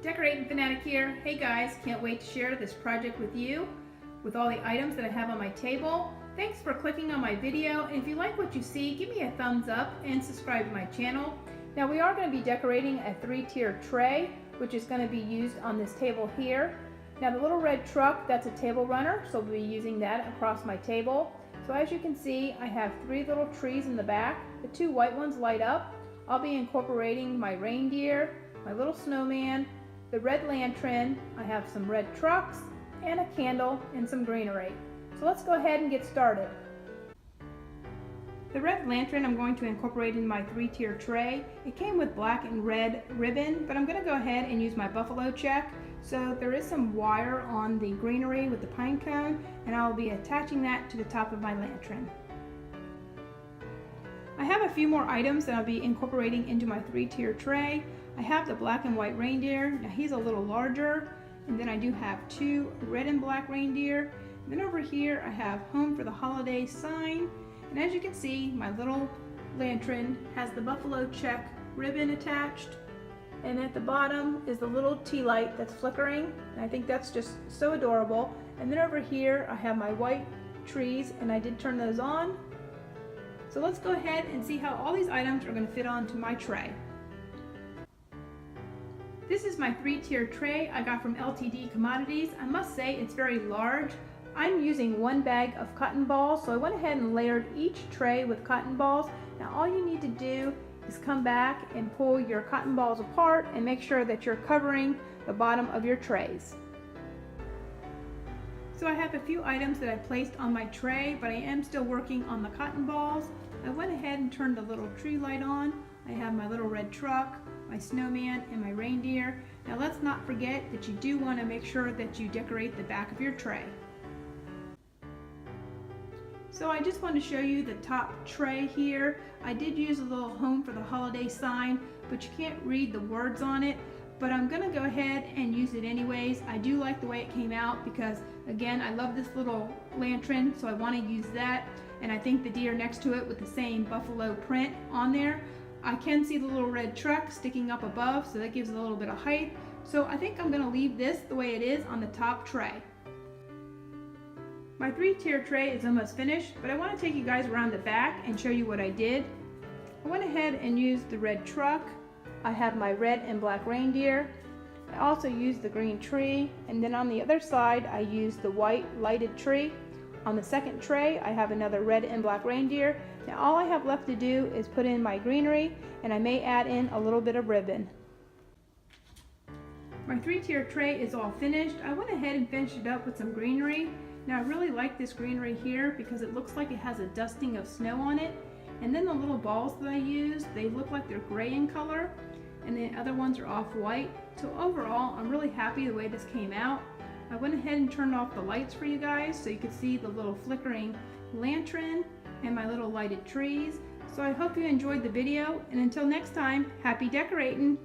Decorating Fanatic here. Hey guys, can't wait to share this project with you with all the items that I have on my table. Thanks for clicking on my video, and if you like what you see, give me a thumbs up and subscribe to my channel. Now we are going to be decorating a 3-tier tray, which is going to be used on this table here. Now the little red truck, that's a table runner, so we'll be using that across my table. So as you can see, I have 3 little trees in the back. The 2 white ones light up. I'll be incorporating my reindeer, my little snowman, the red lantern, I have some red trucks, and a candle and some greenery. So let's go ahead and get started. The red lantern I'm going to incorporate in my 3-tier tray. It came with black and red ribbon, but I'm going to go ahead and use my buffalo check. So there is some wire on the greenery with the pine cone, and I'll be attaching that to the top of my lantern. I have a few more items that I'll be incorporating into my 3-tier tray. I have the black and white reindeer. Now he's a little larger, and then I do have 2 red and black reindeer. And then over here I have Home for the Holidays sign, and as you can see, my little lantern has the buffalo check ribbon attached, and at the bottom is the little tea light that's flickering, and I think that's just so adorable. And then over here I have my white trees, and I did turn those on. So let's go ahead and see how all these items are going to fit onto my tray. This is my 3-tier tray I got from LTD Commodities. I must say it's very large. I'm using 1 bag of cotton balls, so I went ahead and layered each tray with cotton balls. Now all you need to do is come back and pull your cotton balls apart and make sure that you're covering the bottom of your trays. So I have a few items that I placed on my tray, but I am still working on the cotton balls. I went ahead and turned the little tree light on. I have my little red truck, my snowman, and my reindeer. Now let's not forget that you do want to make sure that you decorate the back of your tray. So I just want to show you the top tray here. I did use a little Home for the Holiday sign, but you can't read the words on it. But I'm going to go ahead and use it anyways. I do like the way it came out because, again, I love this little lantern, so I want to use that. And I think the deer next to it with the same buffalo print on there. I can see the little red truck sticking up above, so that gives it a little bit of height. So I think I'm going to leave this the way it is on the top tray. My 3-tier tray is almost finished, but I want to take you guys around the back and show you what I did. I went ahead and used the red truck. I have my red and black reindeer. I also used the green tree, and then on the other side I used the white lighted tree. On the second tray I have another red and black reindeer. Now all I have left to do is put in my greenery, and I may add in a little bit of ribbon. My 3-tier tray is all finished. I went ahead and finished it up with some greenery. Now I really like this greenery here because it looks like it has a dusting of snow on it. And then the little balls that I used, they look like they're gray in color, and the other ones are off-white. So overall, I'm really happy the way this came out. I went ahead and turned off the lights for you guys so you could see the little flickering lantern and my little lighted trees. So I hope you enjoyed the video, and until next time, happy decorating!